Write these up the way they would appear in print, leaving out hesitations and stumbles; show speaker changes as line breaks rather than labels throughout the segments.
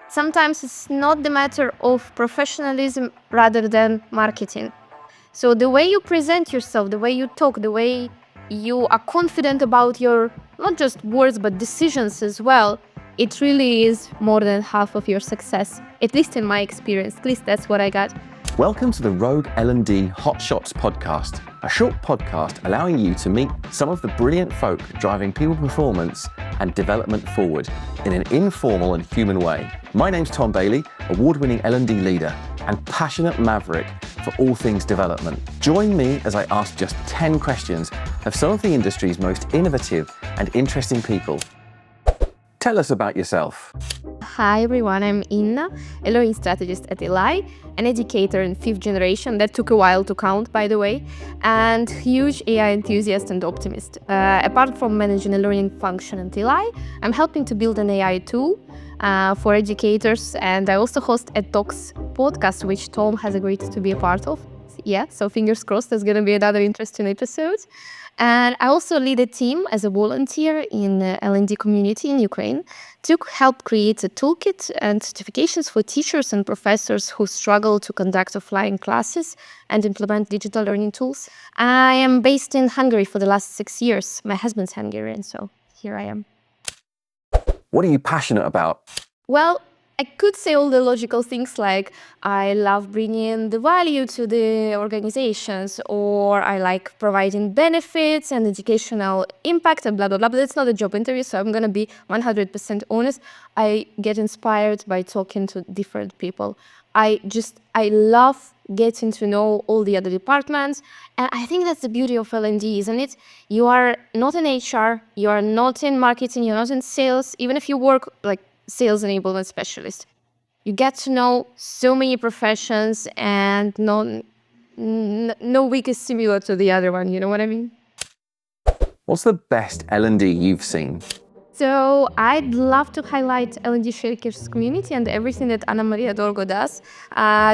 sometimes it's not the matter of professionalism rather than marketing. So the way you present yourself, the way you talk, the way you are confident about your, not just words, but decisions as well, it really is more than half of your success, at least in my experience. At least that's what I got.
Welcome to the Rogue L&D Hot Shots podcast, a short podcast allowing you to meet some of the brilliant folk driving people performance and development forward in an informal and human way. My name's Tom Bailey, award-winning L&D leader and passionate maverick for all things development. Join me as I ask just 10 questions of some of the industry's most innovative and interesting people. Tell us about yourself.
Hi everyone, I'm Inna, a learning strategist at Eli, an educator in 5th generation, that took a while to count by the way, and huge AI enthusiast and optimist. Apart from managing a learning function at Eli, I'm helping to build an AI tool for educators, and I also host a Talks podcast, which Tom has agreed to be a part of. Yeah, so fingers crossed, there's going to be another interesting episode. And I also lead a team as a volunteer in the L&D community in Ukraine to help create a toolkit and certifications for teachers and professors who struggle to conduct offline classes and implement digital learning tools. I am based in Hungary for the last 6 years. My husband's Hungarian, so here I am.
What are you passionate about?
Well, I could say all the logical things like I love bringing the value to the organizations, or I like providing benefits and educational impact and blah, blah, blah. But that's not a job interview, so I'm going to be 100% honest. I get inspired by talking to different people. I love getting to know all the other departments. And I think that's the beauty of L&D, isn't it? You are not in HR, you are not in marketing, you're not in sales, even if you work like sales enablement specialist. You get to know so many professions, and no week is similar to the other one, you know what I mean?
What's the best L&D you've seen?
So I'd love to highlight L&D Showcase community and everything that Anna Maria Dorgo does.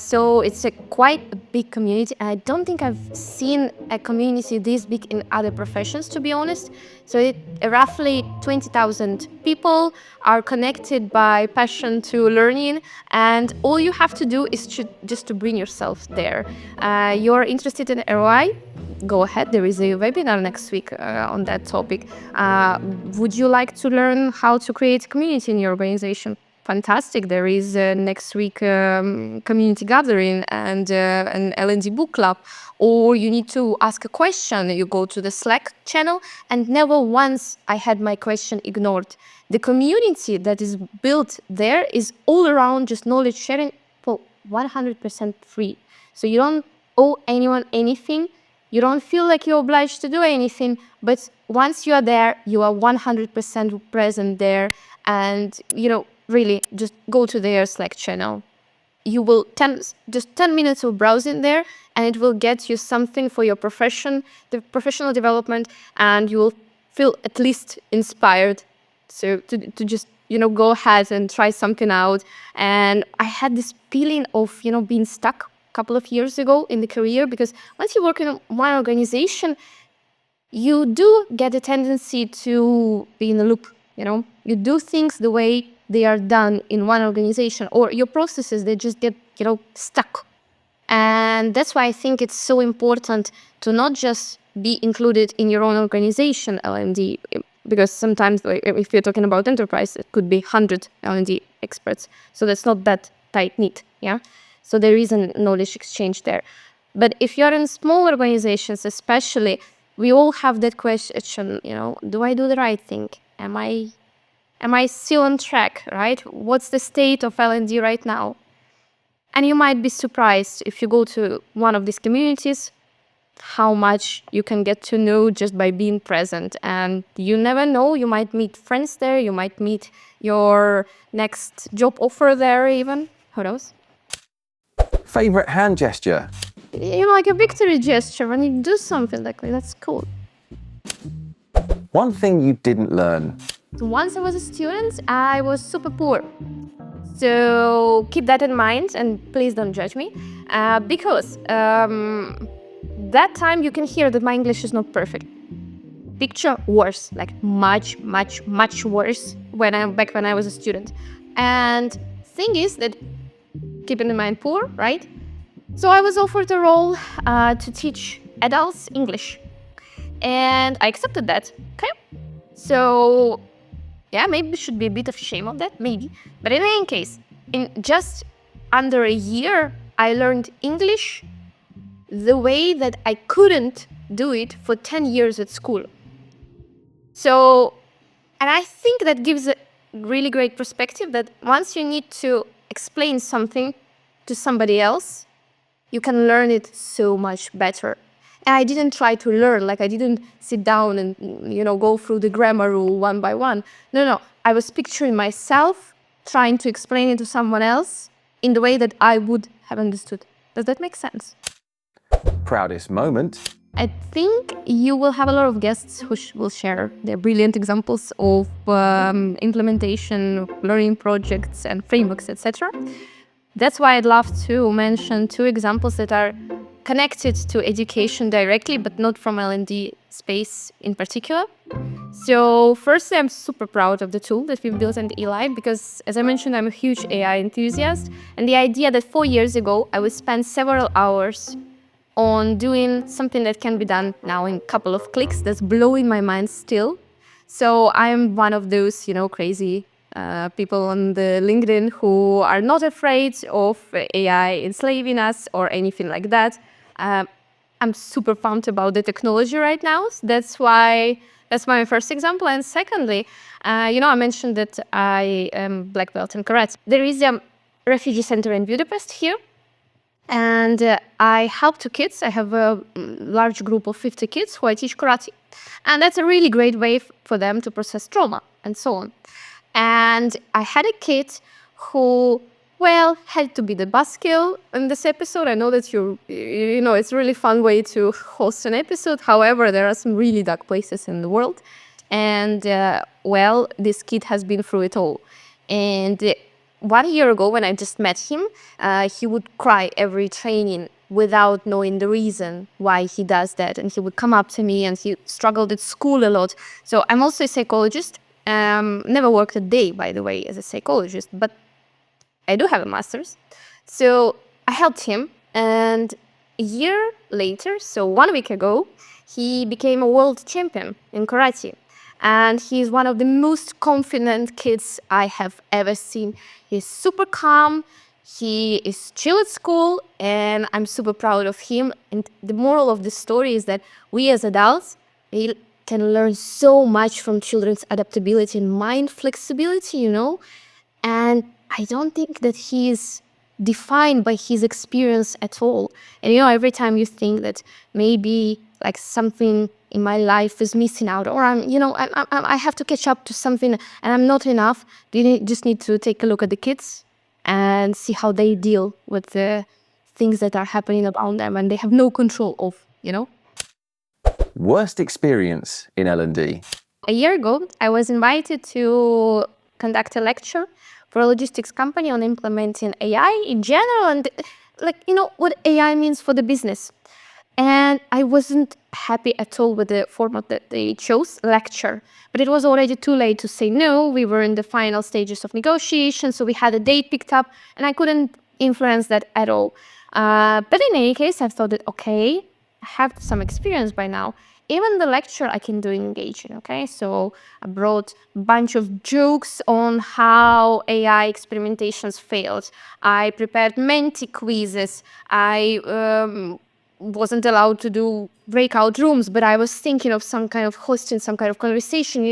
So it's quite a big community. I don't think I've seen a community this big in other professions, to be honest. So roughly 20,000 people are connected by passion to learning, and all you have to do is just to bring yourself there. You're interested in ROI? Go ahead, there is a webinar next week on that topic. Would you like to learn how to create a community in your organization? Fantastic, there is next week community gathering and an L&D book club. Or you need to ask a question, you go to the Slack channel, and never once I had my question ignored. The community that is built there is all around just knowledge sharing for 100% free. So you don't owe anyone anything. You don't feel like you're obliged to do anything, but once you are there, you are 100% present there. And, really just go to their Slack channel. You will just 10 minutes of browsing there, and it will get you something for your profession, the professional development, and you will feel at least inspired to just, go ahead and try something out. And I had this feeling of, being stuck couple of years ago in the career, because once you work in one organization, you do get a tendency to be in a loop. You do things the way they are done in one organization, or your processes, they just get stuck. And that's why I think it's so important to not just be included in your own organization L&D, because sometimes if you're talking about enterprise, it could be 100 L&D experts, so that's not that tight knit. So there is a knowledge exchange there. But if you're in small organizations especially, we all have that question, do I do the right thing? Am I still on track, right? What's the state of L&D right now? And you might be surprised if you go to one of these communities, how much you can get to know just by being present. And you never know, you might meet friends there, you might meet your next job offer there even, who knows?
Favorite hand gesture?
Like a victory gesture when you do something like that. That's cool.
One thing you didn't learn?
Once I was a student, I was super poor. So keep that in mind, and please don't judge me. Because that time you can hear that my English is not perfect. Picture worse, like much, much, much worse when I was a student. And Thing is that, keeping in mind poor, right? So I was offered a role to teach adults English, and I accepted that. Okay. So yeah, maybe should be a bit of shame of that, maybe. But in any case, in just under a year, I learned English the way that I couldn't do it for 10 years at school. So, and I think that gives a really great perspective that once you need to explain something to somebody else, you can learn it so much better. And I didn't try to learn, like I didn't sit down and, go through the grammar rule one by one. No. I was picturing myself trying to explain it to someone else in the way that I would have understood. Does that make sense?
Proudest moment?
I think you will have a lot of guests who will share their brilliant examples of implementation, learning projects and frameworks, etc. That's why I'd love to mention two examples that are connected to education directly, but not from L&D space in particular. So firstly, I'm super proud of the tool that we've built at Eli because, as I mentioned, I'm a huge AI enthusiast. And the idea that 4 years ago, I would spend several hours on doing something that can be done now in a couple of clicks, that's blowing my mind still. So I'm one of those, crazy people on the LinkedIn who are not afraid of AI enslaving us or anything like that. I'm super pumped about the technology right now. So that's my first example. And secondly, I mentioned that I am black belt in karate. There is a refugee center in Budapest here. And I help two kids. I have a large group of 50 kids who I teach karate. And that's a really great way for them to process trauma and so on. And I had a kid who, had to be the buzzkill in this episode. I know that it's a really fun way to host an episode. However, there are some really dark places in the world. And, this kid has been through it all. And 1 year ago, when I just met him, he would cry every training without knowing the reason why he does that. And he would come up to me, and he struggled at school a lot. So I'm also a psychologist. Never worked a day, by the way, as a psychologist, but I do have a master's. So I helped him. And a year later, so 1 week ago, he became a world champion in karate. And he's one of the most confident kids I have ever seen. He's super calm, he is chill at school, and I'm super proud of him. And the moral of the story is that we as adults, we can learn so much from children's adaptability and mind flexibility, And I don't think that he is defined by his experience at all. And every time you think that maybe like something in my life is missing out, or I have to catch up to something and I'm not enough, you just need to take a look at the kids and see how they deal with the things that are happening around them and they have no control of,
Worst experience in L&D?
A year ago, I was invited to conduct a lecture for a logistics company on implementing AI in general and what AI means for the business. And I wasn't happy at all with the format that they chose, lecture. But it was already too late to say no. We were in the final stages of negotiation, so we had a date picked up, and I couldn't influence that at all. But in any case, I thought that, okay, I have some experience by now. Even the lecture I can do engaging, okay? So I brought a bunch of jokes on how AI experimentations failed. I prepared Menti quizzes. I wasn't allowed to do breakout rooms, but I was thinking of some kind of hosting, some kind of conversation,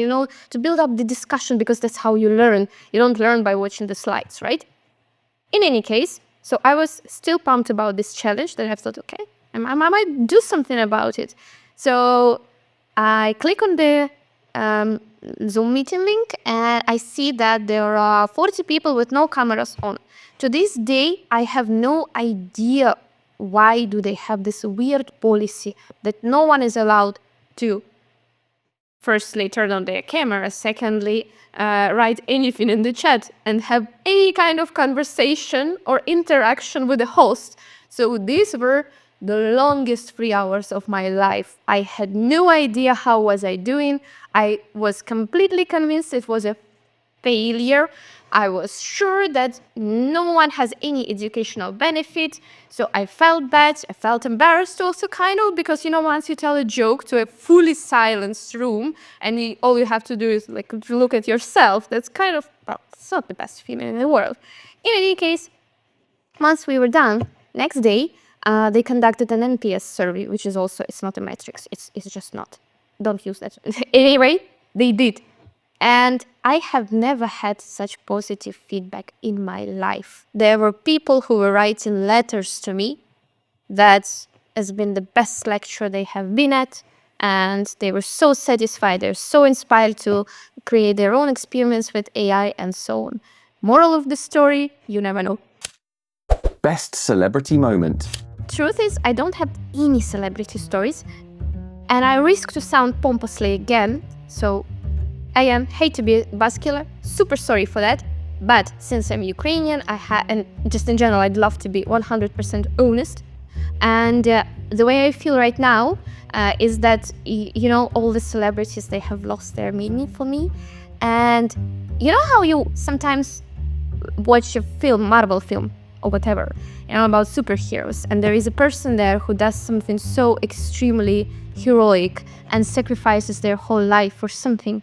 to build up the discussion, because that's how you learn. You don't learn by watching the slides, right? In any case, so I was still pumped about this challenge that I thought, okay, I might do something about it. So I click on the Zoom meeting link and I see that there are 40 people with no cameras on. To this day, I have no idea why do they have this weird policy that no one is allowed to, firstly, turn on their camera, secondly, write anything in the chat and have any kind of conversation or interaction with the host. So these were the longest 3 hours of my life. I had no idea how was I doing. I was completely convinced it was a failure. I was sure that no one has any educational benefit. So I felt bad. I felt embarrassed also, kind of, because, once you tell a joke to a fully silenced room and all you have to do is like to look at yourself, that's kind of, well, it's not the best feeling in the world. In any case, once we were done, next day, they conducted an NPS survey, which is also, it's not a metrics. It's just not. Don't use that. Anyway, they did. And I have never had such positive feedback in my life. There were people who were writing letters to me that has been the best lecture they have been at. And they were so satisfied. They're so inspired to create their own experience with AI and so on. Moral of the story, you never know.
Best celebrity moment.
Truth is, I don't have any celebrity stories. And I risk to sound pompously again. So I hate to be a buzzkiller, super sorry for that. But since I'm Ukrainian, and just in general, I'd love to be 100% honest. And the way I feel right now is that, all the celebrities, they have lost their meaning for me. And you know how you sometimes watch a film, Marvel film or whatever, about superheroes, and there is a person there who does something so extremely heroic and sacrifices their whole life for something.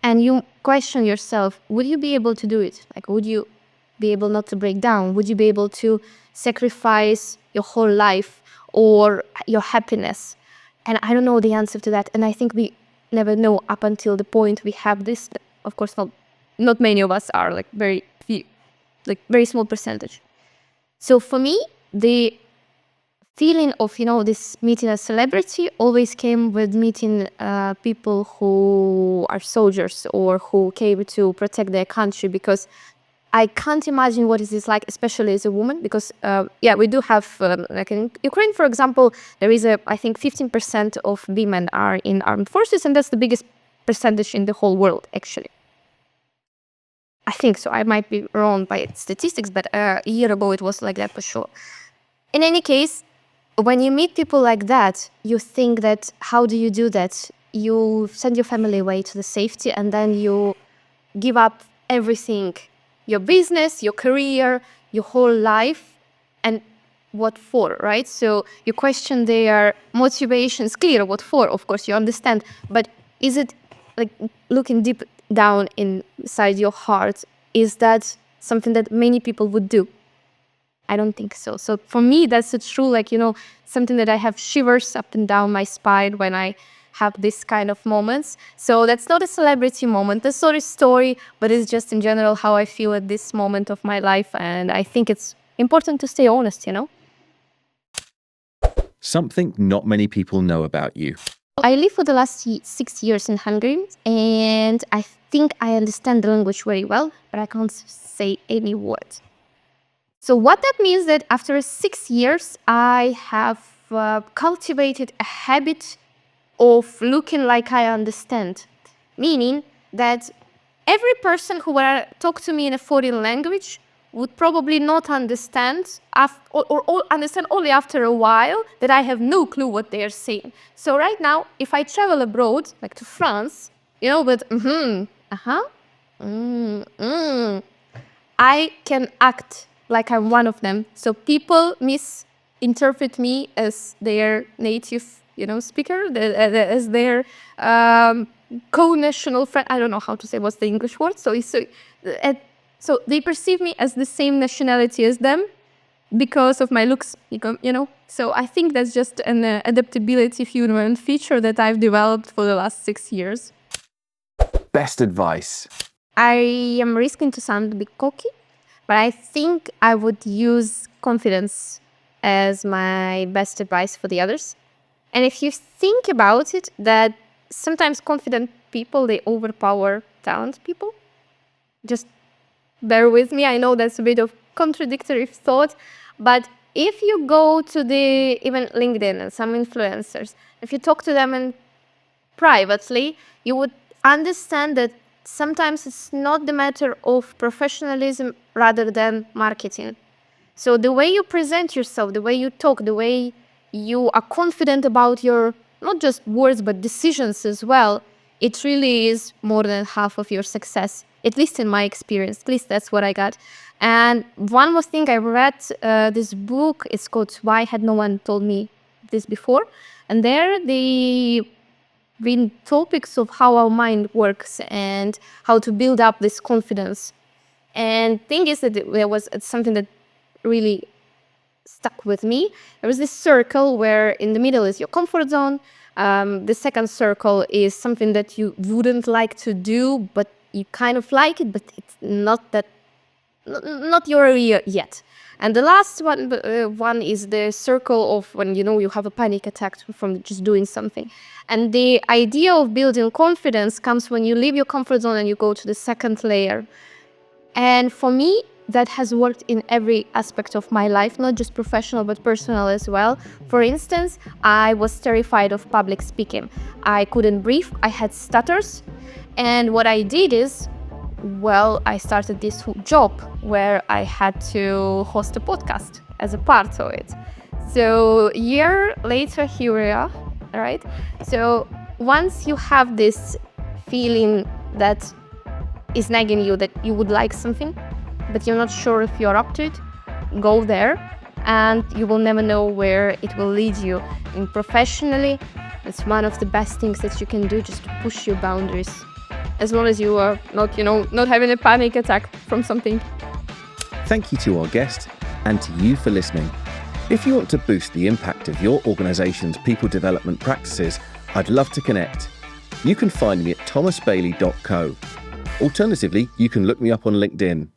And you question yourself, would you be able to do it? Like, would you be able not to break down? Would you be able to sacrifice your whole life or your happiness? And I don't know the answer to that. And I think we never know up until the point we have this. Of course, not many of us are, like very few, like very small percentage. So for me, the feeling of, this meeting a celebrity always came with meeting people who are soldiers or who came to protect their country, because I can't imagine what is this like, especially as a woman, because, we do have, like in Ukraine, for example, there is I think 15% of women are in armed forces, and that's the biggest percentage in the whole world, actually. I think so. I might be wrong by statistics, but a year ago it was like that for sure. In any case, when you meet people like that, you think that, how do you do that? You send your family away to the safety, and then you give up everything, your business, your career, your whole life, and what for, right? So you question their motivations. Clear what for, of course, you understand, but is it, like, looking deep down inside your heart, is that something that many people would do? I don't think so. So for me, that's a true, something that I have shivers up and down my spine when I have this kind of moments. So that's not a celebrity moment, that's not a story, but it's just in general how I feel at this moment of my life. And I think it's important to stay honest,
Something not many people know about you.
I lived for the last 6 years in Hungary, and I think I understand the language very well, but I can't say any words. So what that means that after 6 years, I have cultivated a habit of looking like I understand. Meaning that every person who would talk to me in a foreign language would probably not understand, or understand only after a while, that I have no clue what they are saying. So right now, if I travel abroad, like to France, but I can act like I'm one of them. So people misinterpret me as their native, speaker, as their co-national friend. I don't know how to say what's the English word. So they perceive me as the same nationality as them because of my looks, So I think that's just an adaptability human feature that I've developed for the last 6 years.
Best advice.
I am risking to sound a bit cocky, but I think I would use confidence as my best advice for the others. And if you think about it, that sometimes confident people, they overpower talented people. Just bear with me. I know that's a bit of contradictory thought, but if you go to even LinkedIn and some influencers, if you talk to them and privately, you would understand that sometimes it's not the matter of professionalism rather than marketing. So the way you present yourself, the way you talk, the way you are confident about your, not just words, but decisions as well, it really is more than half of your success. at least in my experience. At least that's what I got. And one more thing, I read this book. It's called Why Had No One Told Me This Before? And there they bring topics of how our mind works and how to build up this confidence. And thing is that there was something that really stuck with me. There was this circle where in the middle is your comfort zone. The second circle is something that you wouldn't like to do, but you kind of like it, but it's not your area yet. And the last one is the circle of when you have a panic attack from just doing something. And the idea of building confidence comes when you leave your comfort zone and you go to the second layer. And for me, that has worked in every aspect of my life, not just professional, but personal as well. For instance, I was terrified of public speaking. I couldn't breathe, I had stutters. And what I did is, I started this job where I had to host a podcast as a part of it. So a year later, here we are, right? So once you have this feeling that is nagging you that you would like something, but you're not sure if you're up to it, go there and you will never know where it will lead you. And professionally, it's one of the best things that you can do, just to push your boundaries. As long as you are not having a panic attack from something.
Thank you to our guest and to you for listening. If you want to boost the impact of your organisation's people development practices, I'd love to connect. You can find me at thomasbailey.co. Alternatively, you can look me up on LinkedIn.